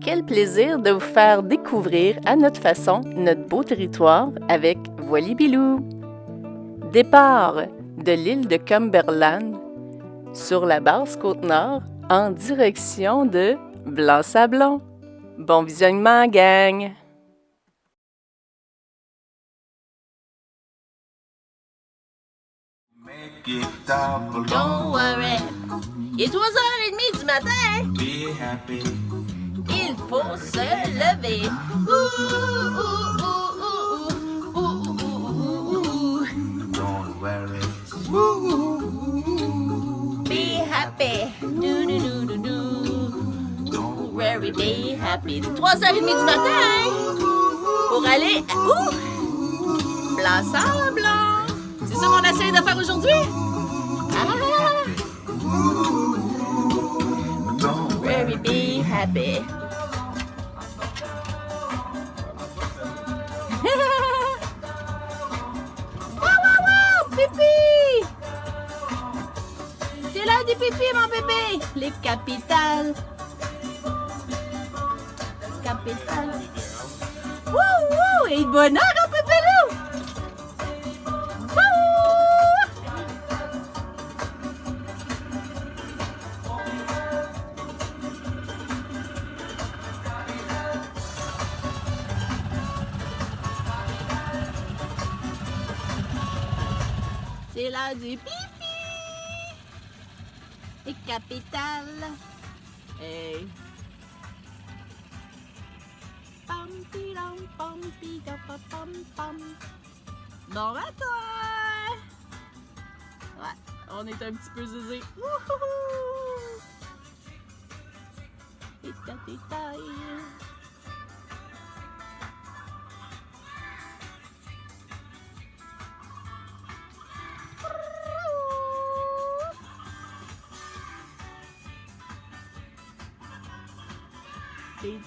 Quel plaisir de vous faire découvrir à notre façon notre beau territoire avec Voily-Bilou. Départ de l'île de Cumberland sur la basse Côte-Nord en direction de Blanc-Sablon. Bon visionnement, gang! Don't worry. Il est 3h30 du matin. Be happy. Il faut se lever. Don't worry. Be happy. Do, do, do, do, do. Don't worry, be happy. 3h30 du matin. Pour aller où? Blanc-Sablon. C'est ça qu'on essaie de faire aujourd'hui? Don't Very be happy. Wow, pipi! C'est l'heure du pipi, mon bébé! Les capitales. Capitales. Wouh! Et de bonheur, un pépé, c'est l'heure du pipi! Et capitale. Hey! Pam, pidam, pam, pidam, pam, pam, pam. Bon matin! Ouais, on est un petit peu zézé. Wouhou! Et ta.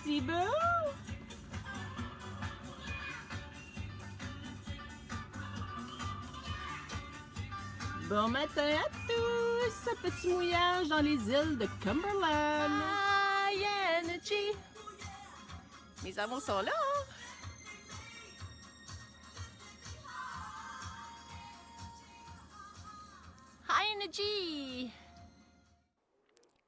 C'est beau! Bon matin à tous! Petit mouillage dans les îles de Cumberland. High energy! Mes amours sont là! High energy!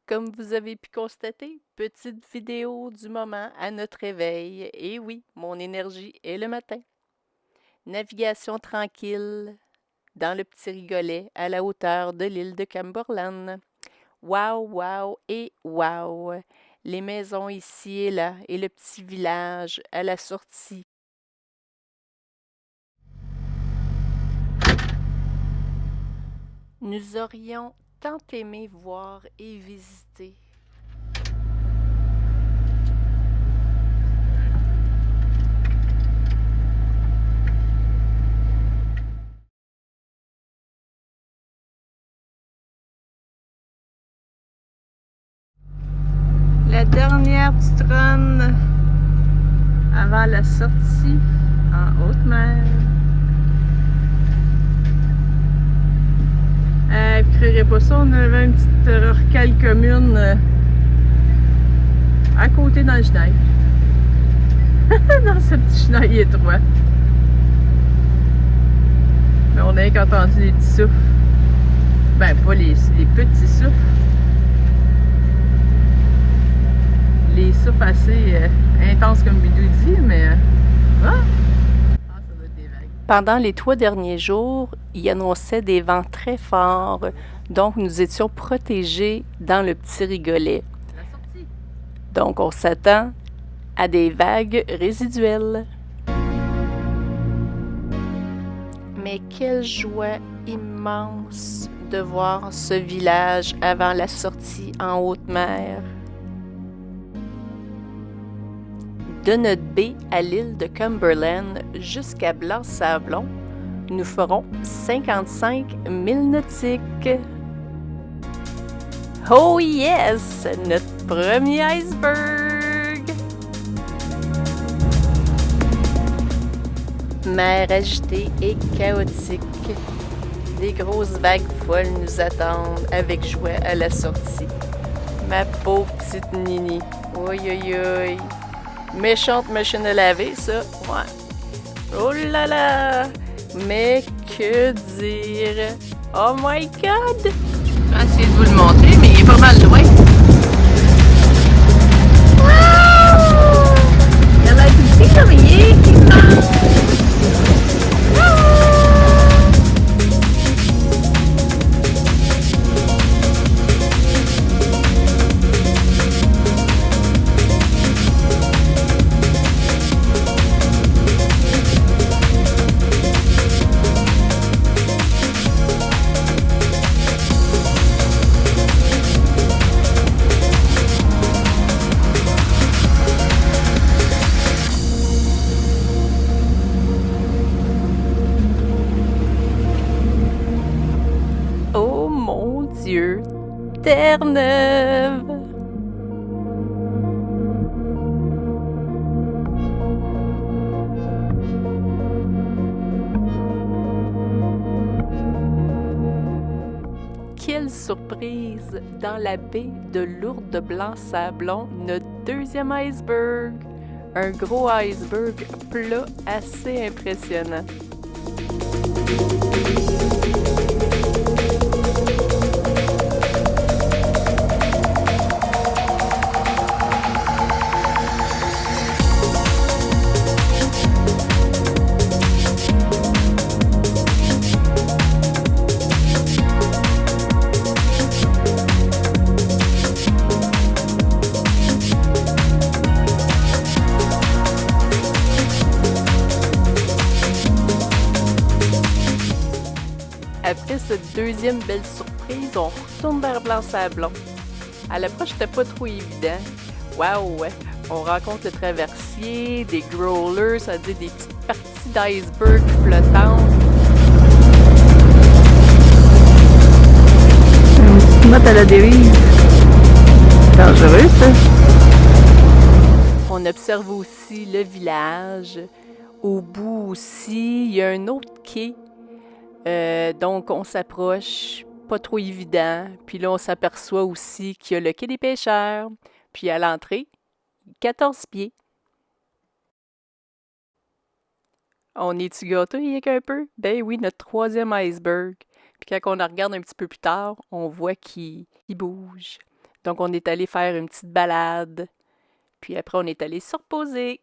Comme vous avez pu constater, petite vidéo du moment à notre réveil. Et oui, mon énergie est le matin. Navigation tranquille dans le petit rigolet à la hauteur de l'île de Cumberland. Wow et wow! Les maisons ici et là et le petit village à la sortie. Nous aurions tant aimé voir et visiter. La dernière petite run avant la sortie en haute mer. Vous créerez pas ça, on avait une petite rocale commune à côté dans le chenal. Dans ce petit chenal étroit. Mais on a rien qu'entendu les petits souffles. Ben, pas les petits souffles. Les souffles assez intenses comme Bidou dit, mais... Pendant les 3 derniers jours, il annonçait des vents très forts, donc nous étions protégés dans le petit rigolet. Donc on s'attend à des vagues résiduelles. Mais quelle joie immense de voir ce village avant la sortie en haute mer. De notre baie à l'île de Cumberland jusqu'à Blanc-Sablon, nous ferons 55 milles nautiques. Oh yes! Notre premier iceberg! Mer agitée et chaotique. Des grosses vagues folles nous attendent avec joie à la sortie. Ma pauvre petite Nini. Oi, oi, oi. Méchante machine à laver, ça. Ouais. Oh là là. Mais que dire? Oh my God! Je vais essayer de vous le montrer, mais il est pas mal loin. Wow! Il a l'air tout petit, là, mais il est immense. Oh mon Dieu! Terre-Neuve! Quelle surprise! Dans la baie de Lourdes-Blanc-Sablon, notre deuxième iceberg! Un gros iceberg plat assez impressionnant. Après cette deuxième belle surprise, on retourne vers Blanc-Sablon. À l'approche, c'était pas trop évident. Waouh! On rencontre le traversier, des growlers, ça veut dire des petites parties d'iceberg flottantes. Une petite motte à la dérive. Dangereux, ça. On observe aussi le village. Au bout aussi, il y a un autre quai. Donc, on s'approche, pas trop évident. Puis là, on s'aperçoit aussi qu'il y a le quai des pêcheurs. Puis à l'entrée, 14 pieds. On est-tu gâtés un peu? Ben oui, notre troisième iceberg. Puis quand on la regarde un petit peu plus tard, on voit qu'il bouge. Donc, on est allé faire une petite balade. Puis après, on est allé se reposer.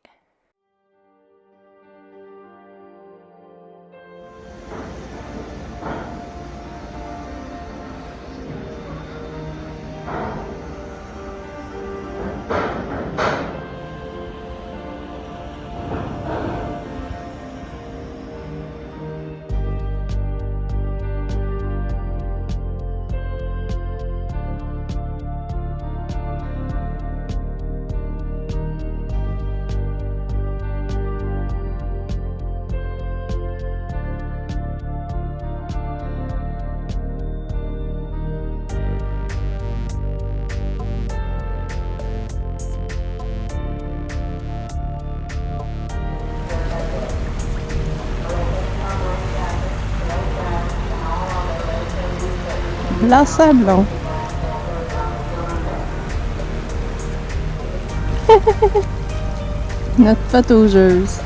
Blanc-Sablon. Notre pataugeuse.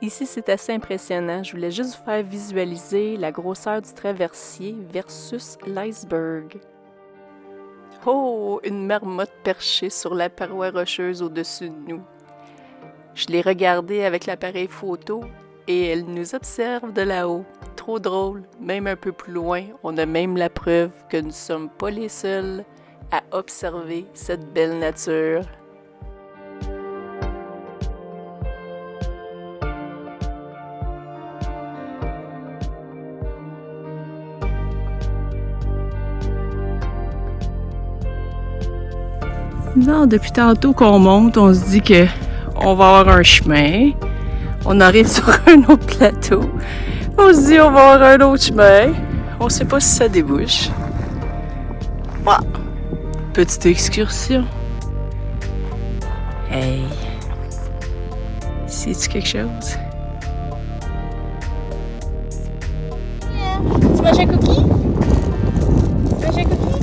Ici, c'est assez impressionnant. Je voulais juste vous faire visualiser la grosseur du traversier versus l'iceberg. Oh, une marmotte perchée sur la paroi rocheuse au-dessus de nous. Je l'ai regardée avec l'appareil photo et elle nous observe de là-haut. Trop drôle. Même un peu plus loin, on a même la preuve que nous ne sommes pas les seuls à observer cette belle nature. Non, depuis tantôt qu'on monte, on se dit que on va avoir un chemin. On arrive sur un autre plateau. On se dit on va avoir un autre chemin. On sait pas si ça débouche. Wow. Petite excursion. Hey. C'est-tu quelque chose? Tu manges un cookie? Tu manges un cookie?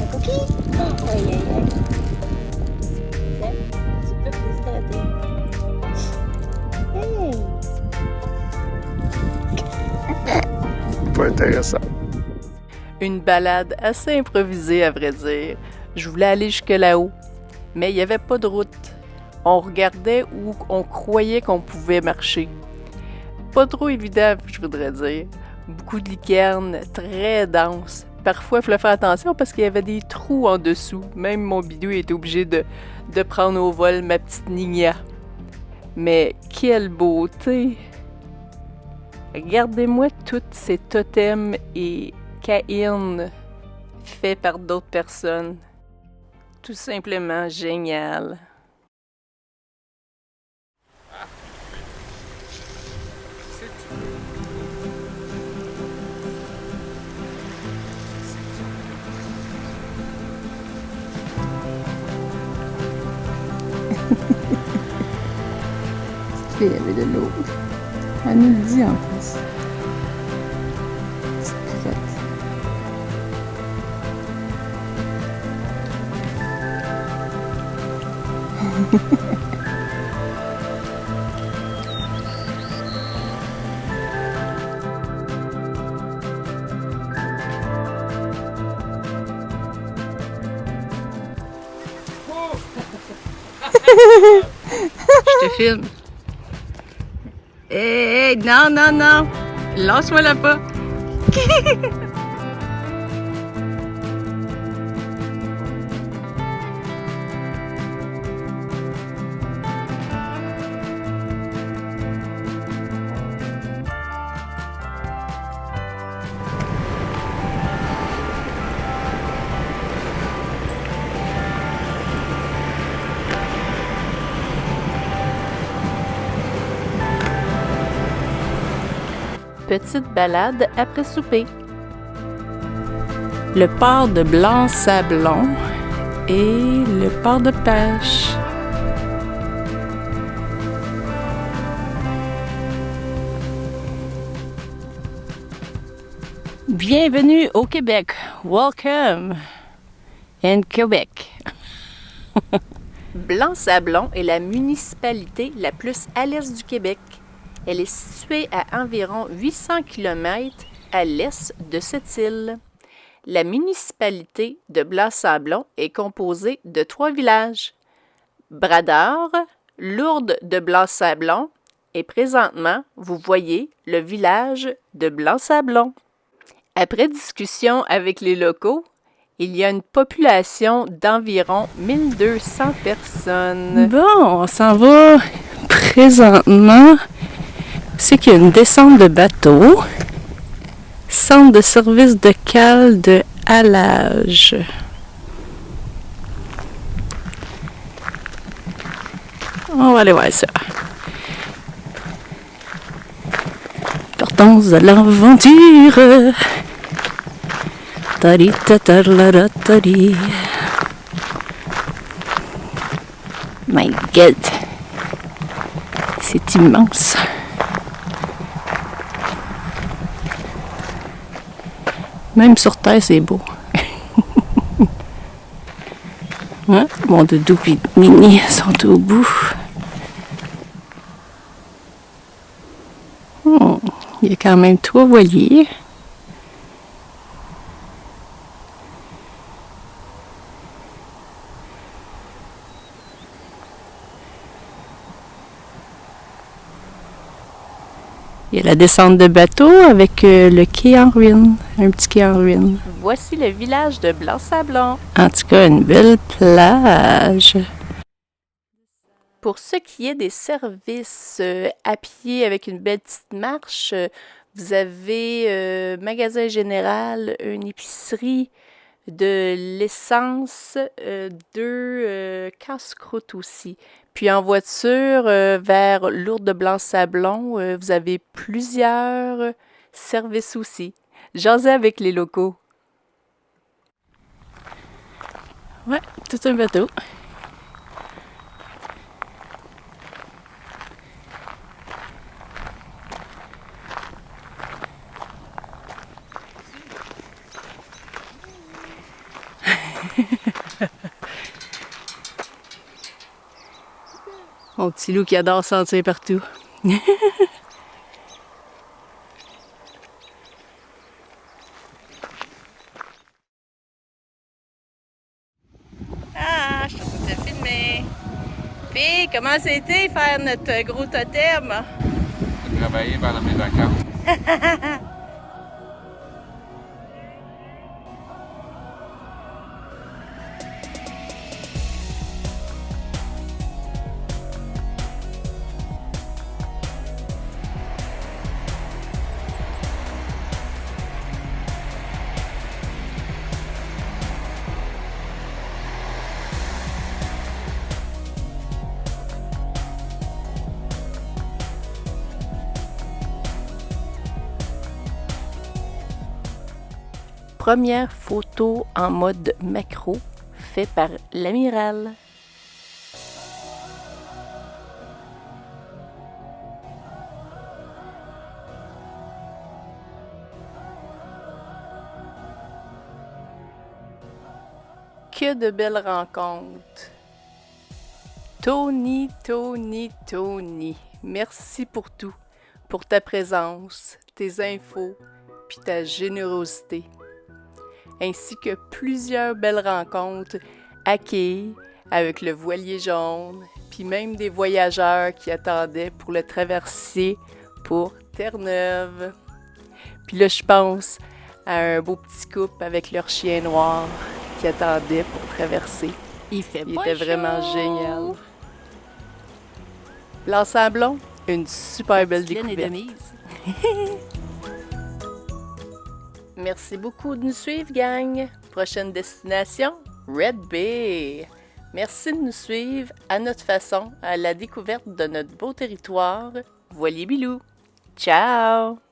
Un cookie? Oh, aïe, aïe, aïe. Tu peux te déshydrater. Hey! Pas intéressant. Une balade assez improvisée, à vrai dire. Je voulais aller jusque là-haut, mais il n'y avait pas de route. On regardait où on croyait qu'on pouvait marcher. Pas trop évident, je voudrais dire. Beaucoup de lichernes, très denses. Parfois, il fallait faire attention parce qu'il y avait des trous en dessous. Même mon bidou était obligé de prendre au vol ma petite Nina. Mais quelle beauté! Regardez-moi tous ces totems et caïnes faits par d'autres personnes. Tout simplement génial. Il y avait de l'eau. Elle nous le dit en plus. Petite piquette. Je te filme. Hé, non, non, non! Lâche-moi là pas! Petite balade après souper. Le port de Blanc-Sablon et le port de pêche. Bienvenue au Québec. Welcome in Québec. Blanc-Sablon est la municipalité la plus à l'est du Québec. Elle est située à environ 800 km à l'est de cette île. La municipalité de Blanc-Sablon est composée de 3 villages. Brador, Lourdes de Blanc-Sablon et présentement, vous voyez le village de Blanc-Sablon. Après discussion avec les locaux, il y a une population d'environ 1200 personnes. Bon, on s'en va présentement. C'est qu'il y a une descente de bateau. Centre de service de cale de halage. On va aller voir ça. Partons à l'aventure. Tari tatarara tari. My God. C'est immense. Même sur Terre, c'est beau. Hein? Mon doudou et Mini sont au bout. Il y a quand même 3 voiliers. Il y a la descente de bateau avec le quai en ruine, un petit quai en ruine. Voici le village de Blanc-Sablon. En tout cas, une belle plage. Pour ce qui est des services à pied avec une belle petite marche, vous avez magasin général, une épicerie, de l'essence, 2 casse-croûtes aussi. Puis en voiture, vers Lourdes de Blanc-Sablon, vous avez plusieurs services aussi. Jasez avec les locaux. Ouais, tout un bateau. Mon petit loup qui adore sentir partout. Ah, je suis en train de te filmer. Puis, comment c'était faire notre gros totem? J'ai travaillé pendant mes vacances. Première photo en mode macro, fait par l'amiral. Que de belles rencontres. Tony, Tony, Tony, merci pour tout, pour ta présence, tes infos, puis ta générosité, ainsi que plusieurs belles rencontres à quai avec le voilier jaune, puis même des voyageurs qui attendaient pour le traversier pour Terre-Neuve. Puis là, je pense à un beau petit couple avec leur chien noir qui attendait pour traverser. Il était vraiment génial. L'Ensemblon, une super belle découverte. Merci beaucoup de nous suivre, gang. Prochaine destination, Red Bay. Merci de nous suivre à notre façon à la découverte de notre beau territoire. Voilier Bilou. Ciao!